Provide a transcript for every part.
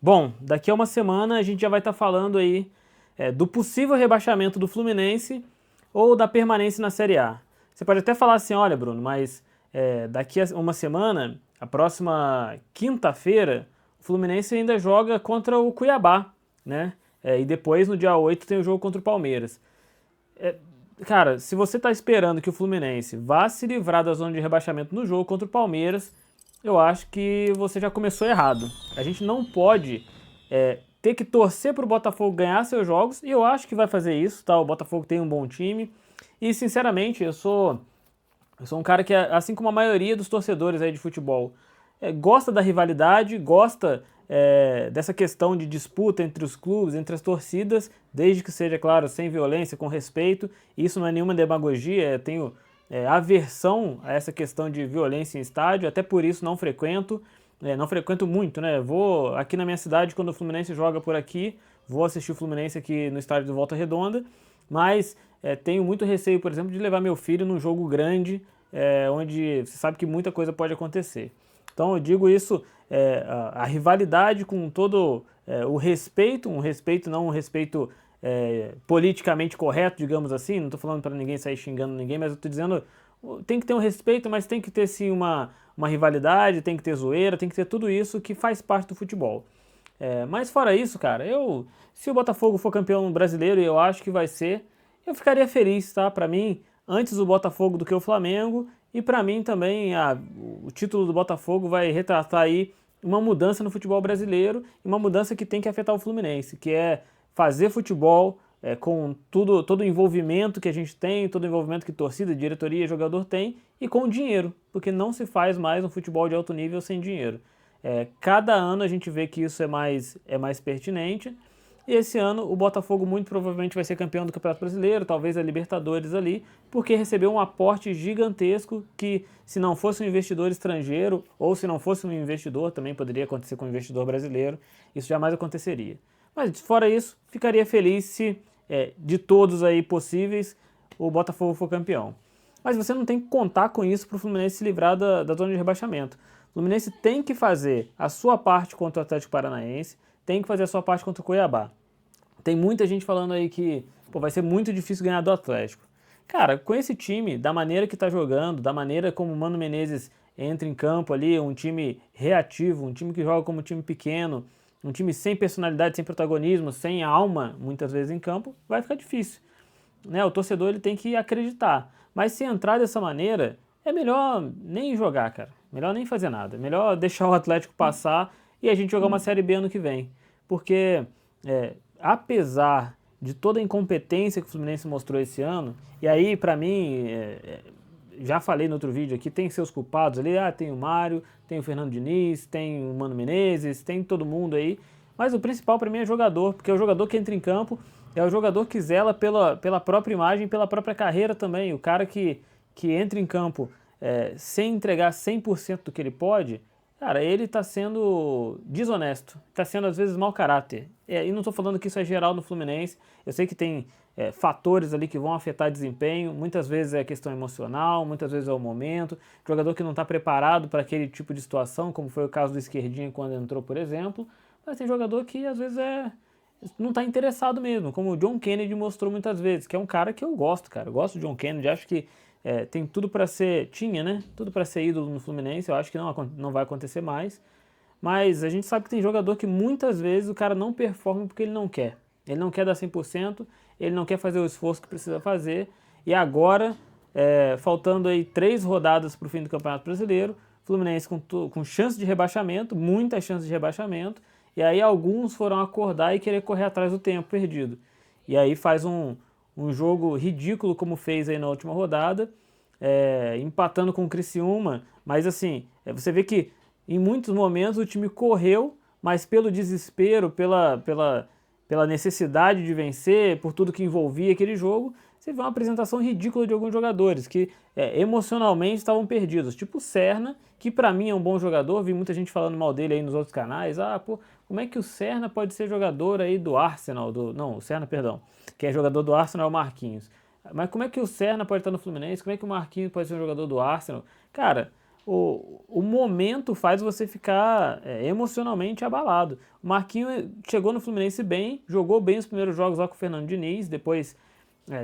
Bom, daqui a uma semana a gente já vai estar falando aí do possível rebaixamento do Fluminense ou da permanência na Série A. Você pode até falar assim, olha Bruno, mas daqui a uma semana, a próxima quinta-feira, o Fluminense ainda joga contra o Cuiabá, né? E depois, no dia 8 tem o jogo contra o Palmeiras. Cara, se você está esperando que o Fluminense vá se livrar da zona de rebaixamento no jogo contra o Palmeiras, eu acho que você já começou errado. A gente não pode ter que torcer para o Botafogo ganhar seus jogos, e eu acho que vai fazer isso, tá? O Botafogo tem um bom time, e sinceramente, eu sou um cara que, assim como a maioria dos torcedores aí de futebol, gosta da rivalidade, gosta dessa questão de disputa entre os clubes, entre as torcidas, desde que seja, claro, sem violência, com respeito. Isso não é nenhuma demagogia, eu tenho aversão a essa questão de violência em estádio, até por isso não frequento. Não frequento muito, né? Vou aqui na minha cidade, quando o Fluminense joga por aqui, vou assistir o Fluminense aqui no estádio do Volta Redonda, mas tenho muito receio, por exemplo, de levar meu filho num jogo grande, onde você sabe que muita coisa pode acontecer. Então eu digo isso, a rivalidade com todo o respeito, um respeito não um respeito politicamente correto, digamos assim, não estou falando para ninguém sair xingando ninguém, mas eu estou dizendo, tem que ter um respeito, mas tem que ter sim uma rivalidade, tem que ter zoeira, tem que ter tudo isso que faz parte do futebol. Mas fora isso, cara, se o Botafogo for campeão brasileiro, e eu acho que vai ser, eu ficaria feliz, tá? Para mim, antes o Botafogo do que o Flamengo, e para mim também o título do Botafogo vai retratar aí uma mudança no futebol brasileiro, e uma mudança que tem que afetar o Fluminense, que é fazer futebol com todo o envolvimento que a gente tem, todo o envolvimento que torcida, diretoria, jogador tem, e com dinheiro, porque não se faz mais um futebol de alto nível sem dinheiro. Cada ano a gente vê que isso é mais pertinente, e esse ano o Botafogo muito provavelmente vai ser campeão do Campeonato Brasileiro, talvez a Libertadores ali, porque recebeu um aporte gigantesco que, se não fosse um investidor estrangeiro, ou se não fosse um investidor, também poderia acontecer com um investidor brasileiro, isso jamais aconteceria. Mas fora isso, ficaria feliz se de todos aí possíveis o Botafogo for campeão. Mas você não tem que contar com isso para o Fluminense se livrar da zona de rebaixamento. O Fluminense tem que fazer a sua parte contra o Atlético Paranaense, tem que fazer a sua parte contra o Cuiabá. Tem muita gente falando aí que vai ser muito difícil ganhar do Atlético. Cara, com esse time, da maneira que está jogando, da maneira como o Mano Menezes entra em campo ali, um time reativo, um time que joga como um time pequeno, um time sem personalidade, sem protagonismo, sem alma, muitas vezes em campo, vai ficar difícil. Né? O torcedor ele tem que acreditar. Mas se entrar dessa maneira, é melhor nem jogar, cara. Melhor nem fazer nada. Melhor deixar o Atlético passar e a gente jogar uma Série B ano que vem. Porque, apesar de toda a incompetência que o Fluminense mostrou esse ano, e aí, pra mim, já falei no outro vídeo aqui, tem seus culpados ali, tem o Mário, tem o Fernando Diniz, tem o Mano Menezes, tem todo mundo aí, mas o principal para mim é jogador, porque é o jogador que entra em campo, é o jogador que zela pela própria imagem, pela própria carreira também, o cara que entra em campo sem entregar 100% do que ele pode, cara, ele tá sendo desonesto, tá sendo às vezes mau caráter. E não estou falando que isso é geral no Fluminense, eu sei que tem fatores ali que vão afetar desempenho, muitas vezes é questão emocional, muitas vezes é o momento, jogador que não está preparado para aquele tipo de situação, como foi o caso do Esquerdinha quando entrou, por exemplo, mas tem jogador que às vezes não está interessado mesmo, como o John Kennedy mostrou muitas vezes, que é um cara que eu gosto, cara, eu gosto do John Kennedy, acho que tem tudo para ser, tinha, né, tudo para ser ídolo no Fluminense, eu acho que não vai acontecer mais, mas a gente sabe que tem jogador que muitas vezes o cara não performa porque ele não quer. Ele não quer dar 100%, ele não quer fazer o esforço que precisa fazer. E agora, faltando aí 3 rodadas para o fim do Campeonato Brasileiro, Fluminense com chance de rebaixamento, muita chance de rebaixamento. E aí alguns foram acordar e querer correr atrás do tempo perdido. E aí faz um jogo ridículo como fez aí na última rodada, empatando com o Criciúma. Mas assim, você vê que em muitos momentos o time correu, mas pelo desespero, pela necessidade de vencer, por tudo que envolvia aquele jogo, você vê uma apresentação ridícula de alguns jogadores que emocionalmente estavam perdidos. Tipo o Serna, que pra mim é um bom jogador, vi muita gente falando mal dele aí nos outros canais. Pô, como é que o Serna pode ser jogador aí do Arsenal? Não, o Serna, perdão. Quem é jogador do Arsenal é o Marquinhos. Mas como é que o Serna pode estar no Fluminense? Como é que o Marquinhos pode ser um jogador do Arsenal? Cara, o momento faz você ficar emocionalmente abalado. O Marquinhos chegou no Fluminense bem, jogou bem os primeiros jogos lá com o Fernando Diniz, depois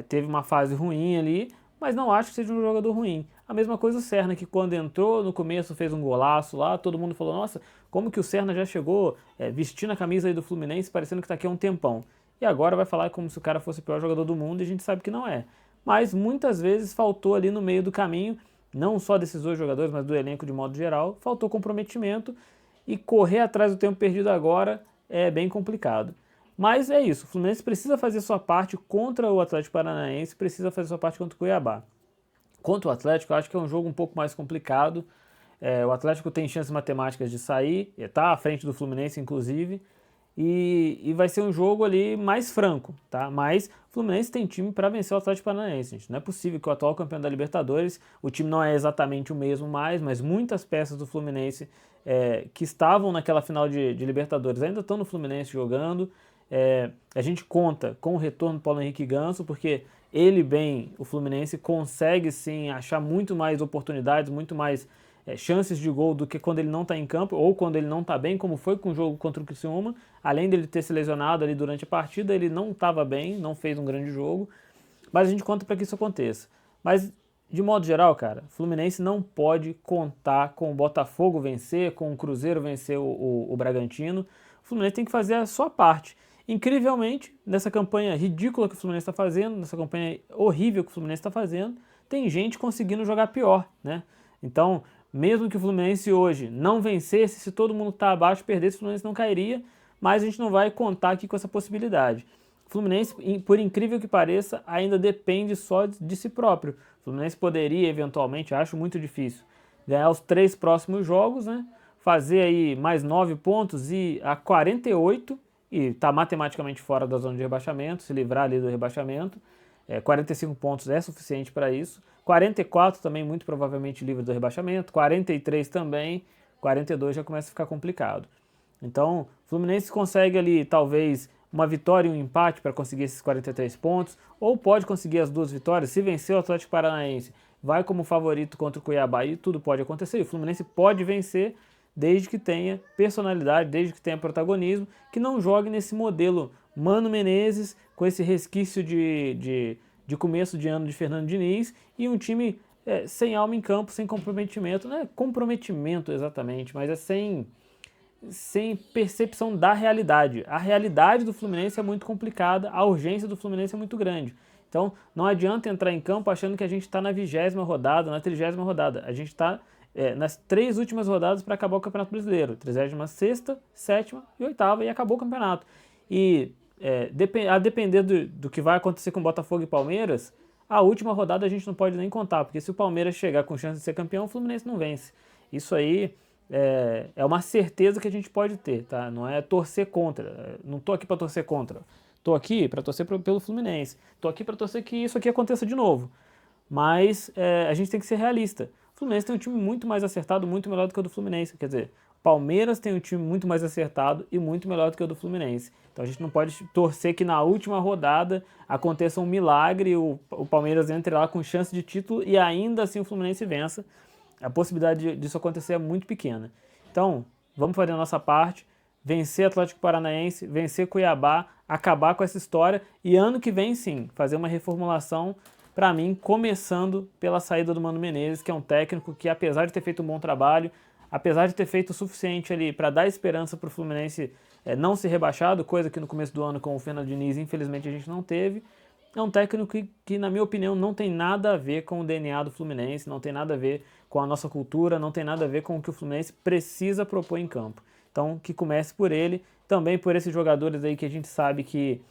teve uma fase ruim ali, mas não acho que seja um jogador ruim. A mesma coisa o Serna, que quando entrou no começo fez um golaço lá, todo mundo falou, nossa, como que o Serna já chegou vestindo a camisa aí do Fluminense, parecendo que tá aqui há um tempão. E agora vai falar como se o cara fosse o pior jogador do mundo e a gente sabe que não é. Mas muitas vezes faltou ali no meio do caminho, não só desses dois jogadores, mas do elenco de modo geral, faltou comprometimento e correr atrás do tempo perdido agora é bem complicado. Mas é isso, o Fluminense precisa fazer sua parte contra o Atlético Paranaense, precisa fazer sua parte contra o Cuiabá. Contra o Atlético, eu acho que é um jogo um pouco mais complicado. O Atlético tem chances matemáticas de sair, está à frente do Fluminense, inclusive, e vai ser um jogo ali mais franco, tá? Mas o Fluminense tem time para vencer o Atlético Paranaense, gente. Não é possível que o atual campeão da Libertadores, o time não é exatamente o mesmo mais, mas muitas peças do Fluminense que estavam naquela final de Libertadores ainda estão no Fluminense jogando. A gente conta com o retorno do Paulo Henrique Ganso, porque ele bem, o Fluminense consegue sim achar muito mais oportunidades, muito mais chances de gol do que quando ele não está em campo ou quando ele não está bem, como foi com o jogo contra o Criciúma. Além dele ter se lesionado ali durante a partida, ele não estava bem, não fez um grande jogo, mas a gente conta para que isso aconteça. Mas de modo geral, cara, o Fluminense não pode contar com o Botafogo vencer, com o Cruzeiro vencer o Bragantino. O Fluminense tem que fazer a sua parte. Incrivelmente, nessa campanha ridícula que o Fluminense está fazendo, nessa campanha horrível que o Fluminense está fazendo, tem gente conseguindo jogar pior, né? Então, mesmo que o Fluminense hoje não vencesse, se todo mundo que está abaixo perdesse, o Fluminense não cairia, mas a gente não vai contar aqui com essa possibilidade. O Fluminense, por incrível que pareça, ainda depende só de si próprio. O Fluminense poderia, eventualmente, acho muito difícil, ganhar os 3 próximos jogos, né? Fazer aí mais 9 pontos e a 48 e está matematicamente fora da zona de rebaixamento, se livrar ali do rebaixamento. 45 pontos é suficiente para isso. 44 também muito provavelmente livre do rebaixamento. 43 também. 42 já começa a ficar complicado. Então, o Fluminense consegue ali talvez uma vitória e um empate para conseguir esses 43 pontos, ou pode conseguir as 2 vitórias. Se vencer o Atlético Paranaense, vai como favorito contra o Cuiabá e tudo pode acontecer. E o Fluminense pode vencer desde que tenha personalidade, desde que tenha protagonismo, que não jogue nesse modelo Mano Menezes, com esse resquício de começo de ano de Fernando Diniz, e um time sem alma em campo, sem comprometimento. Não é comprometimento exatamente, mas é sem percepção da realidade. A realidade do Fluminense é muito complicada, a urgência do Fluminense é muito grande. Então não adianta entrar em campo achando que a gente está na 20ª rodada, na 30ª rodada. A gente está nas 3 últimas rodadas para acabar o Campeonato Brasileiro, 36ª, 7ª e 8ª, e acabou o campeonato. E a depender do que vai acontecer com Botafogo e Palmeiras, a última rodada a gente não pode nem contar, porque se o Palmeiras chegar com chance de ser campeão, o Fluminense não vence. Isso aí é uma certeza que a gente pode ter, tá? Não é torcer contra, não tô aqui para torcer contra, tô aqui para torcer pelo Fluminense, tô aqui para torcer que isso aqui aconteça de novo. Mas a gente tem que ser realista. O Fluminense tem um time muito mais acertado, muito melhor do que o do Fluminense. Quer dizer, o Palmeiras tem um time muito mais acertado e muito melhor do que o do Fluminense. Então a gente não pode torcer que na última rodada aconteça um milagre, o Palmeiras entre lá com chance de título e ainda assim o Fluminense vença. A possibilidade disso acontecer é muito pequena. Então, vamos fazer a nossa parte, vencer Atlético Paranaense, vencer Cuiabá, acabar com essa história e ano que vem sim, fazer uma reformulação. Para mim, começando pela saída do Mano Menezes, que é um técnico que, apesar de ter feito um bom trabalho, apesar de ter feito o suficiente ali para dar esperança para o Fluminense não ser rebaixado, coisa que no começo do ano com o Fernando Diniz, infelizmente, a gente não teve, é um técnico que, na minha opinião, não tem nada a ver com o DNA do Fluminense, não tem nada a ver com a nossa cultura, não tem nada a ver com o que o Fluminense precisa propor em campo. Então, que comece por ele, também por esses jogadores aí que a gente sabe que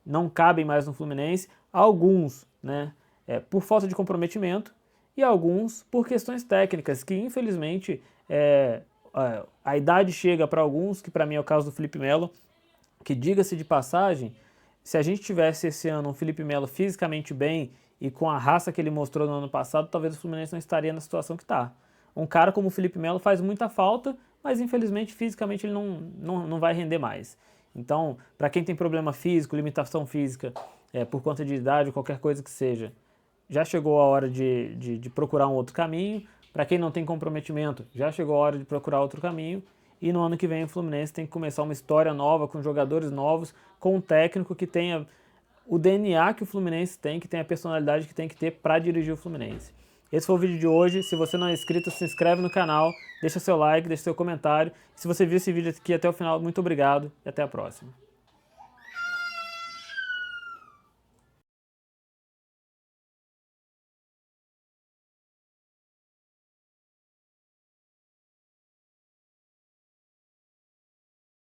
não cabem mais no Fluminense, alguns, né? Por falta de comprometimento e alguns por questões técnicas, que infelizmente a idade chega para alguns, que para mim é o caso do Felipe Melo, que diga-se de passagem, se a gente tivesse esse ano um Felipe Melo fisicamente bem e com a raça que ele mostrou no ano passado, talvez o Fluminense não estaria na situação que está. Um cara como o Felipe Melo faz muita falta, mas infelizmente fisicamente ele não vai render mais. Então, para quem tem problema físico, limitação física, por conta de idade ou qualquer coisa que seja, já chegou a hora de procurar um outro caminho. Para quem não tem comprometimento, já chegou a hora de procurar outro caminho. E no ano que vem o Fluminense tem que começar uma história nova, com jogadores novos, com um técnico que tenha o DNA que o Fluminense tem, que tenha a personalidade que tem que ter para dirigir o Fluminense. Esse foi o vídeo de hoje. Se você não é inscrito, se inscreve no canal, deixa seu like, deixa seu comentário. Se você viu esse vídeo aqui até o final, muito obrigado e até a próxima.